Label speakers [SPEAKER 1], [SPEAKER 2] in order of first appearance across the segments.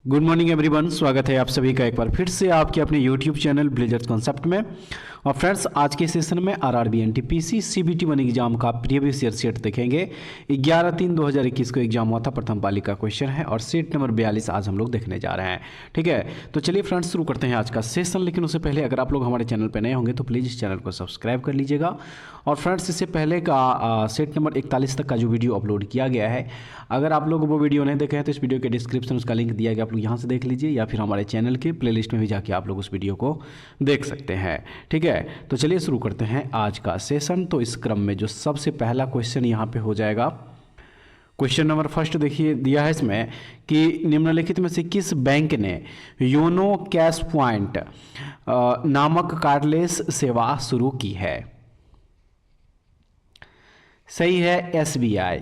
[SPEAKER 1] Good morning everyone, स्वागत है आप सभी का एक बार फिर से आपके अपने यूट्यूब चैनल ब्लेजर कॉन्सेप्ट में। और फ्रेंड्स, आज के सेशन में आरआरबी एनटीपीसी सीबीटी 1 एग्जाम का प्रीवियस ईयर सेट देखेंगे। 11/3/2021 को एग्जाम हुआ था, प्रथम पाली का क्वेश्चन है और सेट नंबर 42 आज हम लोग देखने जा रहे हैं। ठीक है, तो चलिए फ्रेंड्स शुरू करते हैं आज का सेशन। लेकिन उससे पहले अगर आप लोग हमारे चैनल पर नए होंगे तो प्लीज़ इस चैनल को सब्सक्राइब कर लीजिएगा। और फ्रेंड्स, इससे पहले का सेट नंबर 41 तक का जो वीडियो अपलोड किया गया है, अगर आप लोग वो वीडियो नहीं देखे हैं तो इस वीडियो के डिस्क्रिप्शन उसका लिंक दिया गया, आप लोग यहाँ से देख लीजिए या फिर हमारे चैनल के प्लेलिस्ट में भी जाके आप लोग उस वीडियो को देख सकते हैं। ठीक है, तो चलिए शुरू करते हैं आज का सेशन। तो इस क्रम में जो सबसे पहला क्वेश्चन यहाँ पे हो जाएगा, क्वेश्चन नंबर फर्स्ट देखिए दिया है इसमें कि निम्नलिखित में से किस बैंक ने योनो कैश पॉइंट नामक कार्डलेस सेवा शुरू की है। सही है, एसबीआई।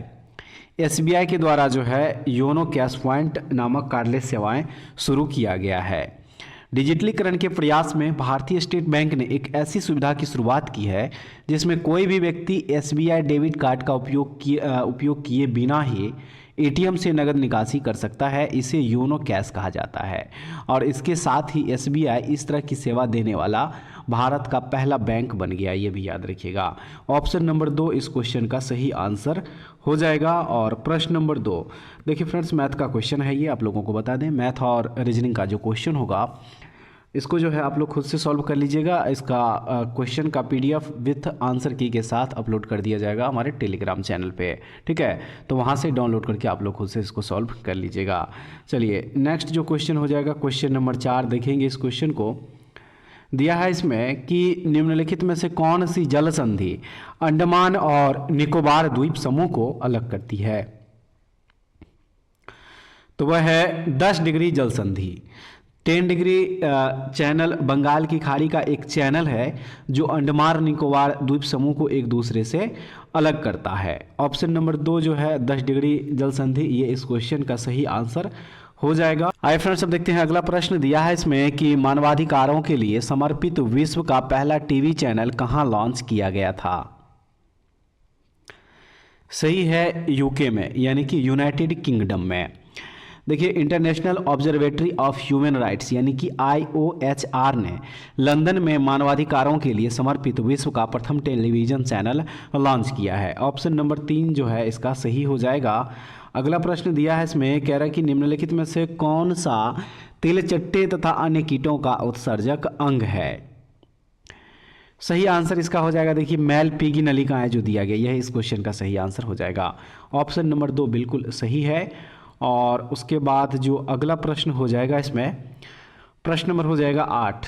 [SPEAKER 1] एसबीआई के द्वारा जो है योनो कैश पॉइंट नामक कार्डलेस सेवाएं शुरू किया गया है। डिजिटलीकरण के प्रयास में भारतीय स्टेट बैंक ने एक ऐसी सुविधा की शुरुआत की है जिसमें कोई भी व्यक्ति एसबीआई डेबिट कार्ड का उपयोग किए बिना ही एटीएम से नगद निकासी कर सकता है। इसे योनो कैश कहा जाता है और इसके साथ ही एसबीआई इस तरह की सेवा देने वाला भारत का पहला बैंक बन गया, ये भी याद रखिएगा। ऑप्शन नंबर 2 इस क्वेश्चन का सही आंसर हो जाएगा। और प्रश्न नंबर 2 देखिए फ्रेंड्स, मैथ का क्वेश्चन है, ये आप लोगों को बता दें, मैथ और रीजनिंग का जो क्वेश्चन होगा इसको जो है आप लोग खुद से सॉल्व कर लीजिएगा। इसका क्वेश्चन का पीडीएफ विथ आंसर की के साथ अपलोड कर दिया जाएगा हमारे टेलीग्राम चैनल पे। ठीक है, तो वहाँ से डाउनलोड करके आप लोग खुद से इसको सॉल्व कर लीजिएगा। चलिए नेक्स्ट जो क्वेश्चन हो जाएगा, क्वेश्चन नंबर 4 देखेंगे। इस क्वेश्चन को दिया है इसमें कि निम्नलिखित में से कौन सी जल संधि अंडमान और निकोबार द्वीप समूह को अलग करती है। तो वह है 10 डिग्री जल संधि। 10 डिग्री चैनल बंगाल की खाड़ी का एक चैनल है जो अंडमान निकोबार द्वीप समूह को एक दूसरे से अलग करता है। ऑप्शन नंबर 2 जो है 10 डिग्री जल संधि, ये इस क्वेश्चन का सही आंसर हो जाएगा। आइए फ्रेंड्स, अब देखते हैं अगला प्रश्न दिया है इसमें कि मानवाधिकारों के लिए समर्पित विश्व का पहला टीवी चैनल कहां लॉन्च किया गया था। सही है, यूके में, यानी कि यूनाइटेड किंगडम में। देखिए, international observatory of human rights यानी कि IOHR ने लंदन में मानवाधिकारों के लिए समर्पित विश्व का प्रथम टेलीविजन चैनल लॉन्च किया है। ऑप्शन नंबर 3 जो है इसका सही हो जाएगा। अगला प्रश्न दिया है इसमें, कह रहा है कि निम्नलिखित में से कौन सा तिलचट्टे तथा अन्य कीटों का उत्सर्जक अंग है। सही आंसर इसका हो जाएगा, देखिए मेल पीगी नलिकाएं जो दिया गया, यह इस क्वेश्चन का सही आंसर हो जाएगा। ऑप्शन नंबर 2 बिल्कुल सही है। और उसके बाद जो अगला प्रश्न हो जाएगा इसमें, प्रश्न नंबर हो जाएगा 8,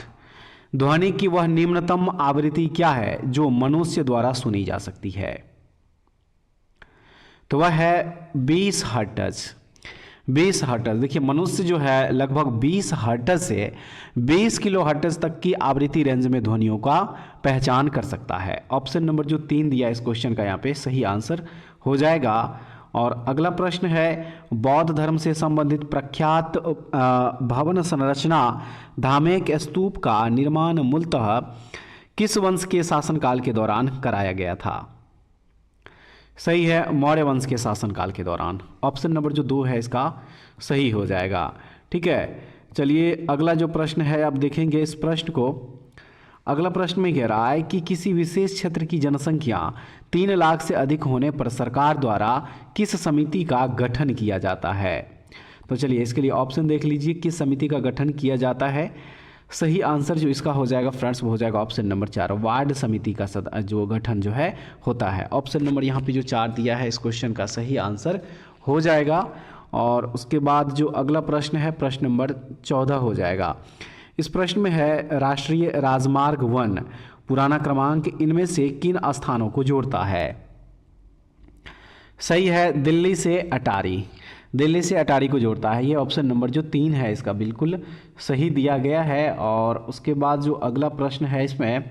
[SPEAKER 1] ध्वनि की वह निम्नतम आवृत्ति क्या है जो मनुष्य द्वारा सुनी जा सकती है। तो वह है 20 हर्ट्ज। 20 हर्ट्ज, देखिए मनुष्य जो है लगभग 20 हर्ट्ज से 20 किलो हर्ट्ज तक की आवृत्ति रेंज में ध्वनियों का पहचान कर सकता है। ऑप्शन नंबर जो 3 दिया इस क्वेश्चन का यहाँ पे सही आंसर हो जाएगा। और अगला प्रश्न है, बौद्ध धर्म से संबंधित प्रख्यात भवन संरचना धामेक स्तूप का निर्माण मूलतः किस वंश के शासनकाल के दौरान कराया गया था। सही है, मौर्य वंश के शासनकाल के दौरान। ऑप्शन नंबर जो 2 है इसका सही हो जाएगा। ठीक है, चलिए अगला जो प्रश्न है आप देखेंगे इस प्रश्न को। अगला प्रश्न में कह रहा है कि किसी विशेष क्षेत्र की जनसंख्या 3 लाख से अधिक होने पर सरकार द्वारा किस समिति का गठन किया जाता है। तो चलिए इसके लिए ऑप्शन देख लीजिए, किस समिति का गठन किया जाता है। सही आंसर जो इसका हो जाएगा फ्रेंड्स वो हो जाएगा ऑप्शन नंबर 4, वार्ड समिति का जो गठन जो है होता है। ऑप्शन नंबर यहाँ पे जो 4 दिया है इस क्वेश्चन का सही आंसर हो जाएगा। और उसके बाद जो अगला प्रश्न है, प्रश्न नंबर 14 हो जाएगा। इस प्रश्न में है, राष्ट्रीय राजमार्ग 1 पुराना क्रमांक इनमें से किन स्थानों को जोड़ता है। सही है, दिल्ली से अटारी। दिल्ली से अटारी को जोड़ता है, ये ऑप्शन नंबर जो 3 है इसका बिल्कुल सही दिया गया है। और उसके बाद जो अगला प्रश्न है इसमें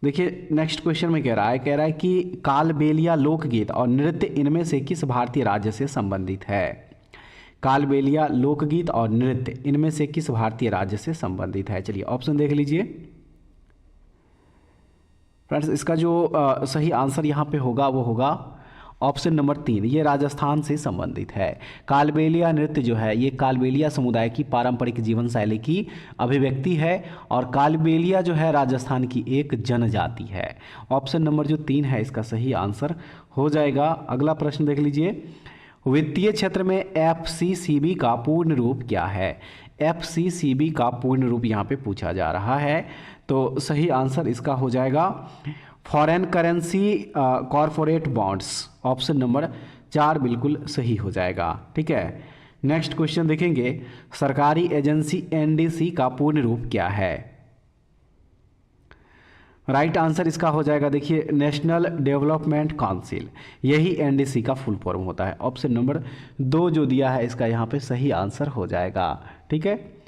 [SPEAKER 1] देखिए, नेक्स्ट क्वेश्चन में कह रहा है कि कालबेलिया लोकगीत और नृत्य इनमें से किस भारतीय राज्य से संबंधित है। कालबेलिया लोकगीत और नृत्य इनमें से किस भारतीय राज्य से संबंधित है। चलिए ऑप्शन देख लीजिए फ्रेंड्स, इसका जो सही आंसर यहाँ पे होगा वो होगा ऑप्शन नंबर 3 ये राजस्थान से संबंधित है। कालबेलिया नृत्य जो है ये कालबेलिया समुदाय की पारंपरिक जीवन शैली की अभिव्यक्ति है और कालबेलिया जो है राजस्थान की एक जनजाति है। ऑप्शन नंबर जो 3 है इसका सही आंसर हो जाएगा। अगला प्रश्न देख लीजिए, वित्तीय क्षेत्र में एफसीसीबी का पूर्ण रूप क्या है? एफसीसीबी का पूर्ण रूप यहाँ पे पूछा जा रहा है, तो सही आंसर इसका हो जाएगा foreign currency corporate bonds. Option number 4 बिल्कुल सही हो जाएगा। ठीक है, नेक्स्ट क्वेश्चन देखेंगे, सरकारी एजेंसी एनडीसी का पूर्ण रूप क्या है? राइट आंसर इसका हो जाएगा, देखिए नेशनल डेवलपमेंट काउंसिल, यही एनडीसी का फुल फॉर्म होता है। ऑप्शन नंबर 2 जो दिया है इसका यहाँ पे सही आंसर हो जाएगा। ठीक है,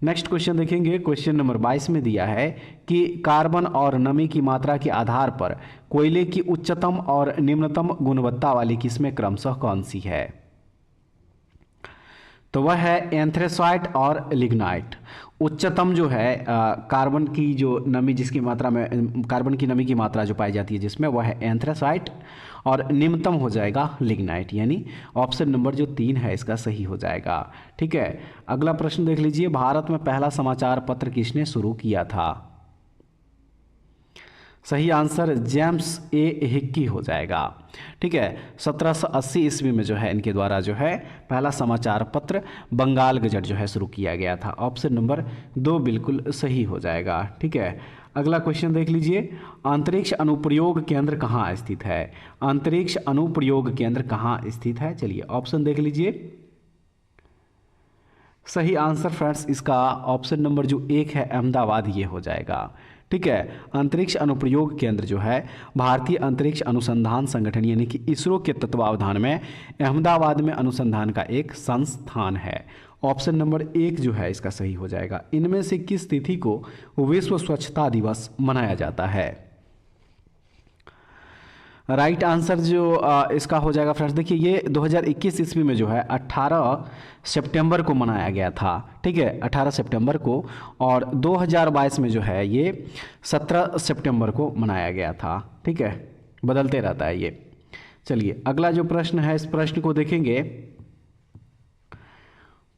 [SPEAKER 1] नेक्स्ट क्वेश्चन देखेंगे, क्वेश्चन नंबर 22 में दिया है कि कार्बन और नमी की मात्रा के आधार पर कोयले की उच्चतम और निम्नतम गुणवत्ता वाली किस्में क्रमशः कौन सी है? तो वह है एंथ्रेसाइट और लिग्नाइट। उच्चतम जो है कार्बन की जो नमी जिसकी मात्रा में कार्बन की नमी की मात्रा जो पाई जाती है जिसमें वह है एंथ्रेसाइट और निम्नतम हो जाएगा लिग्नाइट, यानी ऑप्शन नंबर जो 3 है इसका सही हो जाएगा। ठीक है, अगला प्रश्न देख लीजिए, भारत में पहला समाचार पत्र किसने शुरू किया था? सही आंसर जेम्स ए हिक्की हो जाएगा। ठीक है, 1780 ईस्वी में जो है इनके द्वारा जो है पहला समाचार पत्र बंगाल गजट जो है शुरू किया गया था। ऑप्शन नंबर 2 बिल्कुल सही हो जाएगा। ठीक है, अगला क्वेश्चन देख लीजिए, अंतरिक्ष अनुप्रयोग केंद्र कहाँ स्थित है? अंतरिक्ष अनुप्रयोग केंद्र कहाँ स्थित है? चलिए ऑप्शन देख लीजिए। सही आंसर फ्रेंड्स इसका ऑप्शन नंबर जो 1 है अहमदाबाद, ये हो जाएगा। ठीक है, अंतरिक्ष अनुप्रयोग केंद्र जो है भारतीय अंतरिक्ष अनुसंधान संगठन यानी कि इसरो के तत्वावधान में अहमदाबाद में अनुसंधान का एक संस्थान है। ऑप्शन नंबर 1 जो है इसका सही हो जाएगा। इनमें से किस तिथि को विश्व स्वच्छता दिवस मनाया जाता है? राइट आंसर जो इसका हो जाएगा फ्रेंड्स, देखिए ये 2021 ईस्वी में जो है 18 सितंबर को मनाया गया था। ठीक है, 18 सितंबर को, और 2022 में जो है ये 17 सितंबर को मनाया गया था। ठीक है, बदलते रहता है ये। चलिए अगला जो प्रश्न है इस प्रश्न को देखेंगे।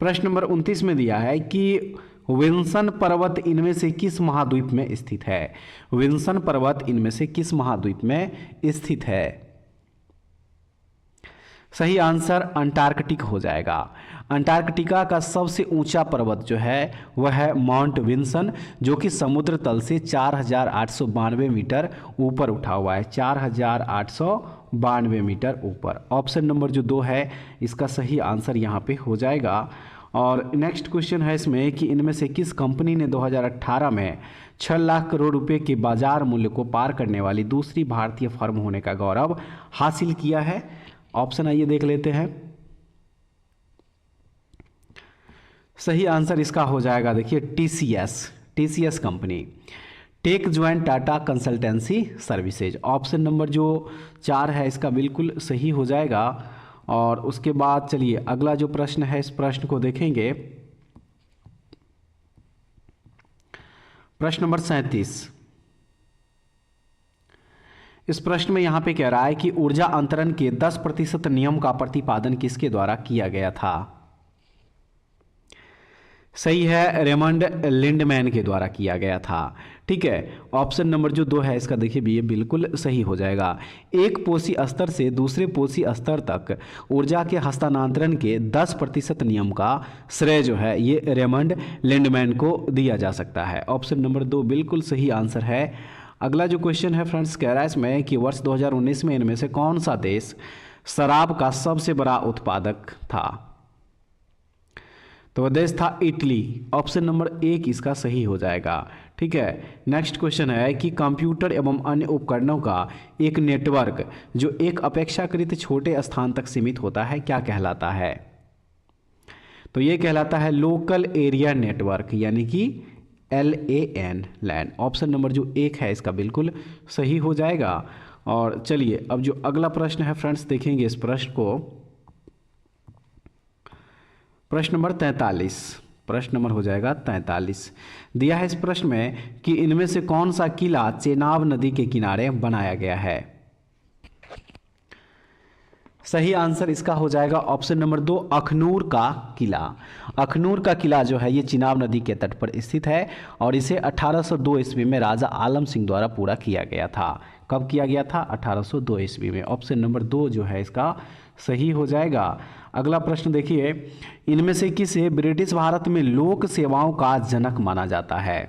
[SPEAKER 1] प्रश्न नंबर 29 में दिया है कि विल्सन पर्वत इनमें से किस महाद्वीप में स्थित है? विल्सन पर्वत इनमें से किस महाद्वीप में स्थित है? सही आंसर अंटार्कटिक हो जाएगा। अंटार्कटिका का सबसे ऊंचा पर्वत जो है वह है माउंट विल्सन, जो कि समुद्र तल से 4892 मीटर ऊपर उठा हुआ है। 4892 मीटर ऊपर। ऑप्शन नंबर जो 2 है इसका सही आंसर यहाँ पे हो जाएगा। और नेक्स्ट क्वेश्चन है इसमें कि इनमें से किस कंपनी ने 2018 में 6 लाख करोड़ रुपए के बाजार मूल्य को पार करने वाली दूसरी भारतीय फर्म होने का गौरव हासिल किया है? ऑप्शन आइए देख लेते हैं। सही आंसर इसका हो जाएगा, देखिए टीसीएस कंपनी, टेक ज्वाइंट Tata consultancy services. Option number जो 4 है इसका बिल्कुल सही हो जाएगा। और उसके बाद चलिए अगला जो प्रश्न है इस प्रश्न को देखेंगे। प्रश्न नंबर 37। इस प्रश्न में यहां पे कह रहा है कि ऊर्जा अंतरण के 10% नियम का प्रतिपादन किसके द्वारा किया गया था? सही है, रेमंड लिंडमैन के द्वारा किया गया था। ठीक है, ऑप्शन नंबर जो 2 है इसका देखिए भी ये बिल्कुल सही हो जाएगा। एक पोषी स्तर से दूसरे पोषी स्तर तक ऊर्जा के हस्तांतरण के 10% नियम का श्रेय जो है ये रेमंड लिंडमैन को दिया जा सकता है। ऑप्शन नंबर 2 बिल्कुल सही आंसर है। अगला जो क्वेश्चन है फ्रेंड्स कह रहा है इसमें कि वर्ष 2019 में इनमें से कौन सा देश शराब का सबसे बड़ा उत्पादक था? तो वह देश था इटली। ऑप्शन नंबर 1 इसका सही हो जाएगा। ठीक है, नेक्स्ट क्वेश्चन है कि कंप्यूटर एवं अन्य उपकरणों का एक नेटवर्क जो एक अपेक्षाकृत छोटे स्थान तक सीमित होता है क्या कहलाता है? तो ये कहलाता है लोकल एरिया नेटवर्क, यानी कि LAN लैन। ऑप्शन नंबर जो 1 है इसका बिल्कुल सही हो जाएगा। और चलिए अब जो अगला प्रश्न है फ्रेंड्स देखेंगे इस प्रश्न को। प्रश्न नंबर 43, प्रश्न नंबर हो जाएगा 43। दिया है इस प्रश्न में कि इनमें से कौन सा किला चेनाब नदी के किनारे बनाया गया है? सही आंसर इसका हो जाएगा ऑप्शन नंबर 2, अखनूर का किला। अखनूर का किला जो है ये चिनाब नदी के तट पर स्थित है और इसे 1802 ईस्वी में राजा आलम सिंह द्वारा पूरा किया गया था। कब किया गया था? 1802 ईस्वी में। ऑप्शन नंबर 2 जो है इसका सही हो जाएगा। अगला प्रश्न देखिए, इनमें से किसे ब्रिटिश भारत में लोक सेवाओं का जनक माना जाता है?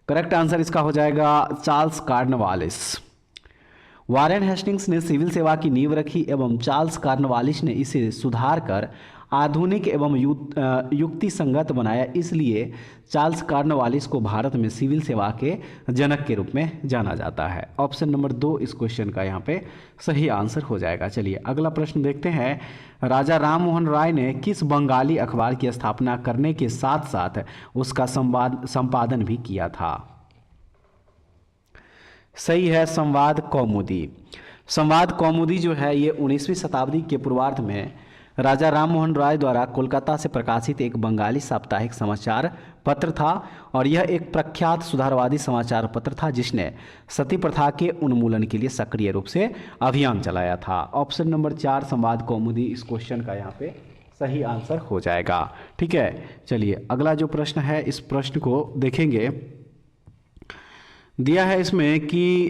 [SPEAKER 1] करेक्ट आंसर इसका हो जाएगा चार्ल्स कॉर्नवालिस। वारेन हेस्टिंग्स ने सिविल सेवा की नींव रखी एवं चार्ल्स कॉर्नवालिस ने इसे सुधार कर आधुनिक एवं युक्ति संगत बनाया, इसलिए चार्ल्स कॉर्नवालिस को भारत में सिविल सेवा के जनक के रूप में जाना जाता है। ऑप्शन नंबर 2 इस क्वेश्चन का यहाँ पे सही आंसर हो जाएगा। चलिए अगला प्रश्न देखते हैं, राजा राम मोहन राय ने किस बंगाली अखबार की स्थापना करने के साथ साथ उसका संपादन भी किया था? सही है, संवाद कौमुदी। संवाद कौमुदी जो है ये 19वीं शताब्दी के पूर्वार्ध में राजा राम मोहन राय द्वारा कोलकाता से प्रकाशित एक बंगाली साप्ताहिक समाचार पत्र था और यह एक प्रख्यात सुधारवादी समाचार पत्र था जिसने सती प्रथा के उन्मूलन के लिए सक्रिय रूप से अभियान चलाया था। ऑप्शन नंबर 4 संवाद कौमुदी इस क्वेश्चन का यहाँ पे सही आंसर हो जाएगा। ठीक है, चलिए अगला जो प्रश्न है इस प्रश्न को देखेंगे। दिया है इसमें कि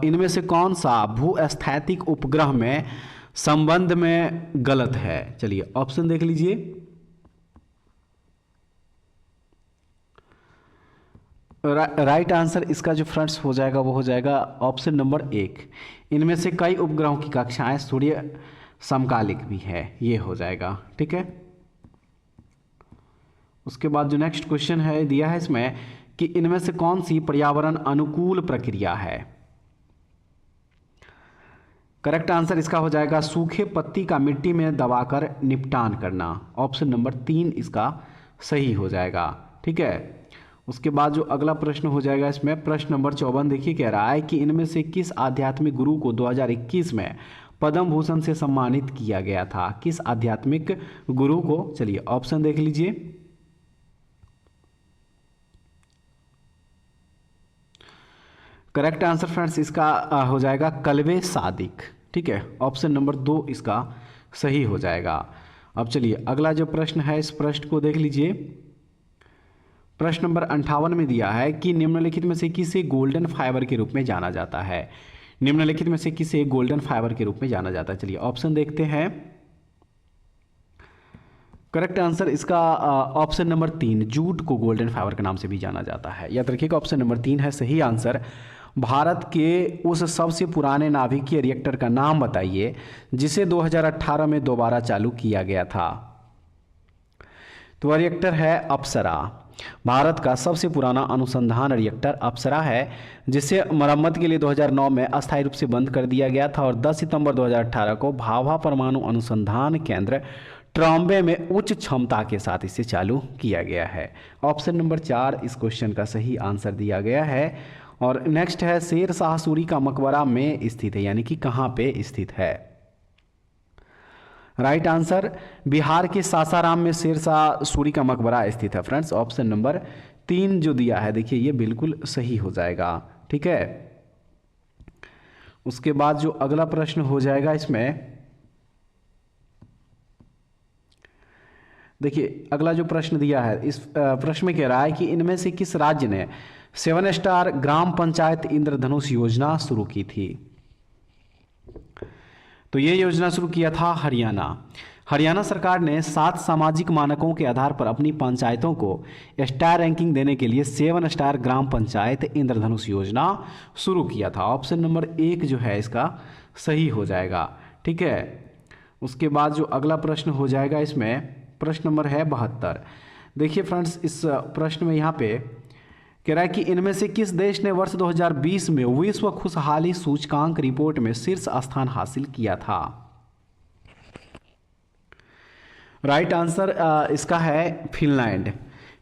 [SPEAKER 1] इनमें से कौन सा भूस्थैतिक उपग्रह में संबंध में गलत है? चलिए ऑप्शन देख लीजिए। राइट आंसर इसका जो फ्रेंड्स हो जाएगा वो हो जाएगा ऑप्शन नंबर 1, इनमें से कई उपग्रहों की कक्षाएं सूर्य समकालिक भी है, ये हो जाएगा। ठीक है, उसके बाद जो नेक्स्ट क्वेश्चन है दिया है इसमें कि इनमें से कौन सी पर्यावरण अनुकूल प्रक्रिया है? करेक्ट आंसर इसका हो जाएगा सूखे पत्ती का मिट्टी में दबाकर निपटान करना। ऑप्शन नंबर 3 इसका सही हो जाएगा। ठीक है, उसके बाद जो अगला प्रश्न हो जाएगा इसमें प्रश्न नंबर 54 देखिए, कह रहा है कि इनमें से किस आध्यात्मिक गुरु को 2021 में पद्म भूषण से सम्मानित किया गया था? किस आध्यात्मिक गुरु को? चलिए ऑप्शन देख लीजिए। करेक्ट आंसर फ्रेंड्स इसका हो जाएगा कल्बे सादिक। ठीक है, ऑप्शन नंबर 2 इसका सही हो जाएगा। अब चलिए अगला जो प्रश्न है इस प्रश्न को देख लीजिए। प्रश्न नंबर 58 में दिया है कि निम्नलिखित में से किसे गोल्डन फाइबर के रूप में जाना जाता है? निम्नलिखित में से किसे गोल्डन फाइबर के रूप में जाना जाता है? चलिए ऑप्शन देखते हैं। करेक्ट आंसर इसका ऑप्शन नंबर 3, जूट को गोल्डन फाइबर के नाम से भी जाना जाता है। याद रखिएगा ऑप्शन नंबर 3 है सही आंसर। भारत के उस सबसे पुराने नाभिकीय रिएक्टर का नाम बताइए जिसे 2018 में दोबारा चालू किया गया था। तो वह रिएक्टर है अप्सरा। भारत का सबसे पुराना अनुसंधान रिएक्टर अप्सरा है जिसे मरम्मत के लिए 2009 में अस्थायी रूप से बंद कर दिया गया था और 10 सितंबर 2018 को भाभा परमाणु अनुसंधान केंद्र ट्रॉम्बे में उच्च क्षमता के साथ इसे चालू किया गया है। ऑप्शन नंबर 4 इस क्वेश्चन का सही आंसर दिया गया है। और नेक्स्ट है शेर शाह सूरी का मकबरा में स्थित है, यानी कि कहाँ पे स्थित है? राइट आंसर बिहार के सासाराम में शेर शाह सूरी का मकबरा स्थित है फ्रेंड्स। ऑप्शन नंबर 3 जो दिया है देखिए ये बिल्कुल सही हो जाएगा। ठीक है, उसके बाद जो अगला प्रश्न हो जाएगा इसमें देखिए, अगला जो प्रश्न दिया है इस प्रश्न में कह रहा है कि इनमें से किस राज्य ने 7 स्टार ग्राम पंचायत इंद्रधनुष योजना शुरू की थी? तो ये योजना शुरू किया था हरियाणा। हरियाणा सरकार ने 7 सामाजिक मानकों के आधार पर अपनी पंचायतों को स्टार रैंकिंग देने के लिए 7 स्टार ग्राम पंचायत इंद्रधनुष योजना शुरू किया था। ऑप्शन नंबर 1 जो है इसका सही हो जाएगा। ठीक है, उसके बाद जो अगला प्रश्न हो जाएगा इसमें प्रश्न नंबर है 72। देखिए फ्रेंड्स इस प्रश्न में यहाँ पे कह रहा है कि इनमें से किस देश ने वर्ष 2020 में विश्व खुशहाली सूचकांक रिपोर्ट में शीर्ष स्थान हासिल किया था? राइट आंसर इसका है फिनलैंड।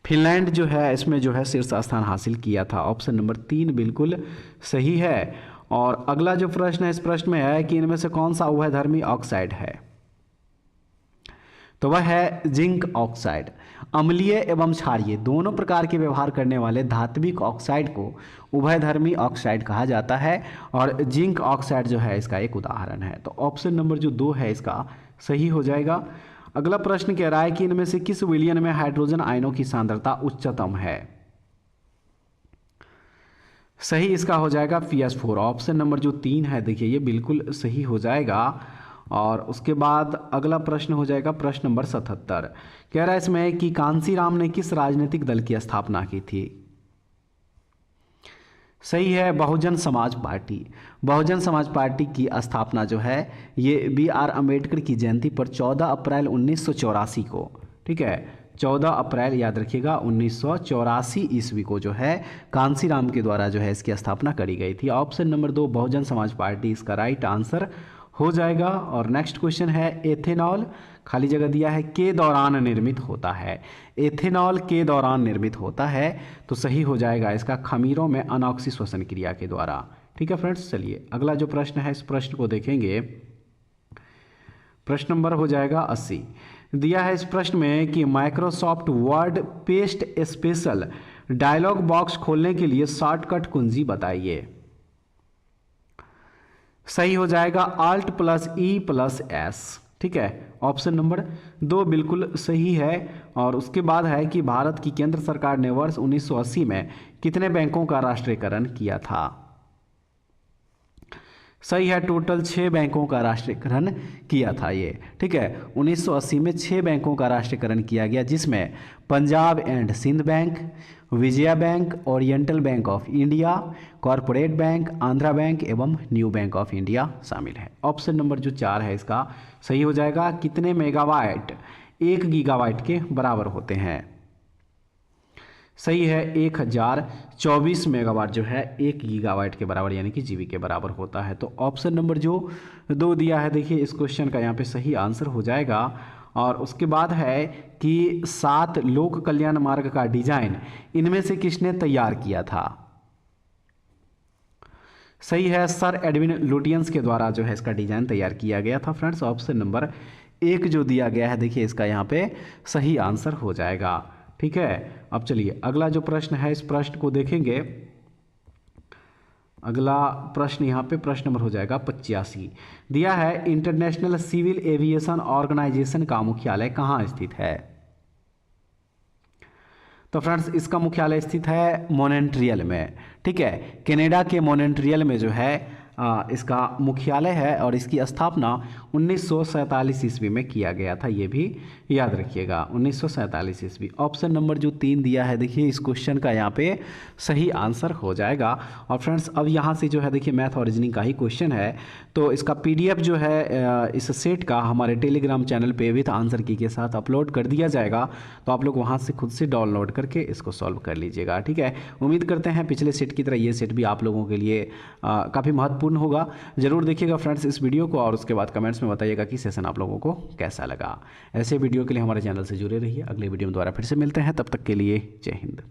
[SPEAKER 1] फिनलैंड जो है इसमें जो है शीर्ष स्थान हासिल किया था। ऑप्शन नंबर 3 बिल्कुल सही है। और अगला जो प्रश्न है इस प्रश्न में है कि इनमें से कौन सा उभयधर्मी ऑक्साइड है? तो वह है जिंक ऑक्साइड। अम्लीय एवं क्षारीय दोनों प्रकार के व्यवहार करने वाले धात्विक ऑक्साइड को उभयधर्मी ऑक्साइड कहा जाता है और जिंक ऑक्साइड जो है इसका एक उदाहरण है। तो ऑप्शन नंबर जो 2 है इसका सही हो जाएगा। अगला प्रश्न कह रहा है कि इनमें से किस विलयन में हाइड्रोजन आयनों की सांद्रता उच्चतम है। सही इसका हो जाएगा PS4। ऑप्शन नंबर जो 3 है देखिए ये बिल्कुल सही हो जाएगा। और उसके बाद अगला प्रश्न हो जाएगा प्रश्न नंबर 77। कह रहा है इसमें कि कांसीराम ने किस राजनीतिक दल की स्थापना की थी। सही है बहुजन समाज पार्टी। बहुजन समाज पार्टी की स्थापना जो है ये BR अम्बेडकर की जयंती पर 14 अप्रैल 1984 को, ठीक है 14 अप्रैल याद रखिएगा 1984 ईस्वी को जो है कांसीराम के द्वारा जो है इसकी स्थापना करी गई थी। Option number 2 Bahujan Samaj party इसका राइट आंसर हो जाएगा। और नेक्स्ट क्वेश्चन है एथेनॉल खाली जगह दिया है के दौरान निर्मित होता है। एथेनॉल के दौरान निर्मित होता है तो सही हो जाएगा इसका खमीरों में अनॉक्सी श्वसन क्रिया के द्वारा। ठीक है फ्रेंड्स, चलिए अगला जो प्रश्न है इस प्रश्न को देखेंगे। प्रश्न नंबर हो जाएगा 80। दिया है इस प्रश्न में कि Microsoft word paste special dialogue box खोलने के लिए शॉर्टकट कुंजी बताइए। सही हो जाएगा Alt+E+S। ठीक है, ऑप्शन नंबर 2 बिल्कुल सही है। और उसके बाद है कि भारत की केंद्र सरकार ने वर्ष 1980 में कितने बैंकों का राष्ट्रीयकरण किया था। सही है, टोटल 6 बैंकों का राष्ट्रीयकरण किया था ये। ठीक है, 1980 में 6 बैंकों का राष्ट्रीयकरण किया गया जिसमें Punjab and Sind bank, Vijaya bank, oriental bank of India, corporate bank, Andhra bank एवं न्यू बैंक ऑफ इंडिया शामिल है। ऑप्शन नंबर जो 4 है इसका सही हो जाएगा। कितने मेगावाट 1 गीगावाट के बराबर होते हैं। सही है, 1024 मेगावाट जो है 1 गीगावाट के बराबर यानी कि जीबी के बराबर होता है। तो ऑप्शन नंबर जो 2 दिया है देखिए इस क्वेश्चन का यहाँ पे सही आंसर हो जाएगा। और उसके बाद है कि 7 लोक कल्याण मार्ग का डिजाइन इनमें से किसने तैयार किया था। सही है, सर एडविन लुटियंस के द्वारा जो है इसका डिजाइन तैयार किया गया था। फ्रेंड्स, ऑप्शन नंबर 1 जो दिया गया है देखिए इसका यहाँ पे सही आंसर हो जाएगा। ठीक है, अब चलिए अगला जो प्रश्न है इस प्रश्न को देखेंगे। अगला प्रश्न यहाँ पे प्रश्न नंबर हो जाएगा 85। दिया है इंटरनेशनल सिविल एविएशन ऑर्गेनाइजेशन का मुख्यालय कहाँ स्थित है। तो फ्रेंड्स इसका मुख्यालय स्थित है मॉन्ट्रियल में। ठीक है, कनाडा के मॉन्ट्रियल में जो है इसका मुख्यालय है और इसकी स्थापना 1947 ईस्वी में किया गया था। ये भी याद रखिएगा 1947 ईस्वी। ऑप्शन नंबर जो 3 दिया है देखिए इस क्वेश्चन का यहाँ पे सही आंसर हो जाएगा। और फ्रेंड्स अब यहाँ से जो है देखिए मैथ और रीजनिंग का ही क्वेश्चन है तो इसका PDF जो है इस सेट का हमारे टेलीग्राम चैनल पे विथ आंसर की के साथ अपलोड कर दिया जाएगा। तो आप लोग वहाँ से खुद से डाउनलोड करके इसको सॉल्व कर लीजिएगा। ठीक है, उम्मीद करते हैं पिछले सेट की तरह ये सेट भी आप लोगों के लिए काफ़ी महत्वपूर्ण होगा। जरूर देखिएगा फ्रेंड्स इस वीडियो को और उसके बाद कमेंट्स में बताइएगा कि सेशन आप लोगों को कैसा लगा। ऐसे वीडियो के लिए हमारे चैनल से जुड़े रहिए। अगले वीडियो में दोबारा फिर से मिलते हैं, तब तक के लिए जय हिंद।